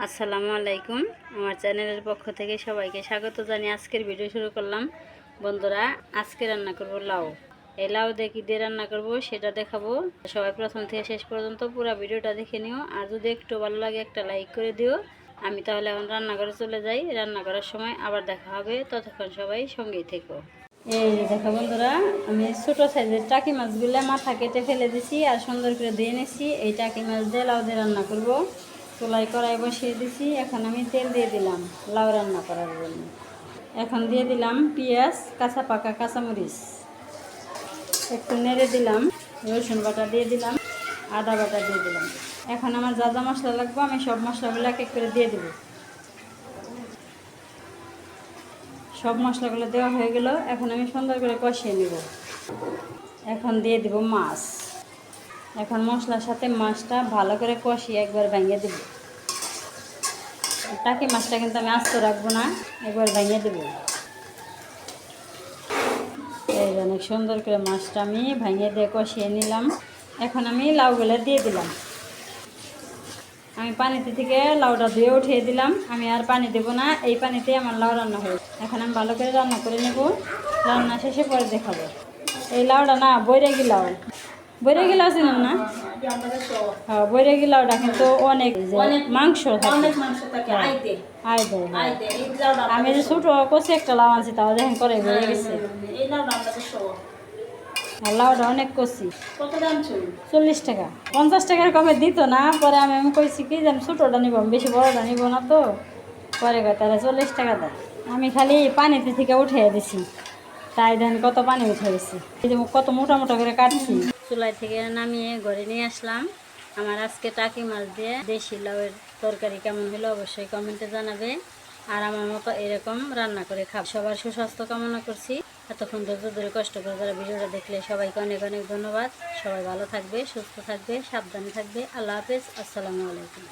আসসালামু আলাইকুম। আমার চ্যানেলের পক্ষ থেকে সবাইকে স্বাগত জানিয়ে আজকের ভিডিও শুরু করলাম। বন্ধুরা, আজকে রান্না করব লাউ। এই লাউ দিয়ে কী দিয়ে রান্না করব সেটা দেখাবো। সবাই প্রথম থেকে শেষ পর্যন্ত পুরো ভিডিওটা দেখে নিও। আর যদি একটু ভালো লাগে একটা লাইক করে দিও। আমি তাহলে এখন রান্নাঘরে চলে যাই। রান্না করার সময় আবার দেখা হবে, ততক্ষণ সবাই সঙ্গেই থেকো। এই দেখো বন্ধুরা, আমি ছোটো সাইজের টাকি মাছগুলো মাথা কেটে ফেলে দিছি আর সুন্দর করে ধুয়ে নিয়েছি। এই টাকি মাছ দিয়ে লাউ দিয়ে রান্না করব। চুলায় কড়াই বসিয়ে দিছি। এখন আমি তেল দিয়ে দিলাম লাউ রান্না করার জন্য। এখন দিয়ে দিলাম পেঁয়াজ, কাঁচা পাকা কাঁচামরিচ, একটু নেড়ে দিলাম। রসুন বাটা দিয়ে দিলাম, আদা বাটা দিয়ে দিলাম। এখন আমার যা যা মশলা লাগবে আমি সব মশলাগুলো এক এক করে দিয়ে দেবো। সব মশলাগুলো দেওয়া হয়ে গেল। এখন আমি সুন্দর করে কষিয়ে নেব। এখন দিয়ে দিব মাছ। এখন মশলার সাথে মাছটা ভালো করে কষিয়ে একবার ভেঙে দেব। টাকি মাছটা কিন্তু আমি আস্ত রাখবো না, একবার ভেঙে দেব। এই অনেক সুন্দর করে মাছটা আমি ভেঙে দিয়ে কষিয়ে নিলাম। এখন আমি লাউগুলো দিয়ে দিলাম। আমি পানিতে থেকে লাউটা ধুয়ে উঠিয়ে দিলাম। আমি আর পানি দেবো না, এই পানিতেই আমার লাউ রান্না হবে। এখন আমি ভালো করে রান্না করে নেব। রান্না শেষে পরে দেখাবো। এই লাউটা না বৈরাগী লাউ, বৈরাগী লাউ ছিলাম না। হ্যাঁ, বৈরাগী লাউটা কিন্তু অনেক মাংস থাকে, আয় দেয়। আমি যে ছোটো কষি একটা লাউ আনছি, তাও দেখেন করে বেড়ে গেছে। আর লাউটা অনেক কষি। 40 টাকা, 50 টাকার কমে দিত না। পরে আমি কইছি কি যে আমি ছোটোটা নিব, বেশি বড়টা নিব না। তো পরে তারা 40 টাকা দেয়। আমি খালি পানিতে থেকে উঠিয়ে দিছি, তাই দেন কত পানি উঠে গেছি। এই যে কত মোটা মোটা করে কাটছি। চুলাই থেকে নামিয়ে ঘরে নিয়ে আসলাম। আমার আজকে টাকি মাছ দিয়ে দেশি লাউয়ের তরকারি কেমন হলো অবশ্যই কমেন্টে জানাবে। আর আমার মতো এরকম রান্না করে খাব। সবার সুস্বাস্থ্য কামনা করছি। এতক্ষণ ধৈর্য ধরে কষ্ট করে যারা ভিডিওটা দেখলে সবাইকে অনেক অনেক ধন্যবাদ। সবাই ভালো থাকবে, সুস্থ থাকবে, সাবধানে থাকবে। আল্লাহ হাফেজ। আসসালামু আলাইকুম।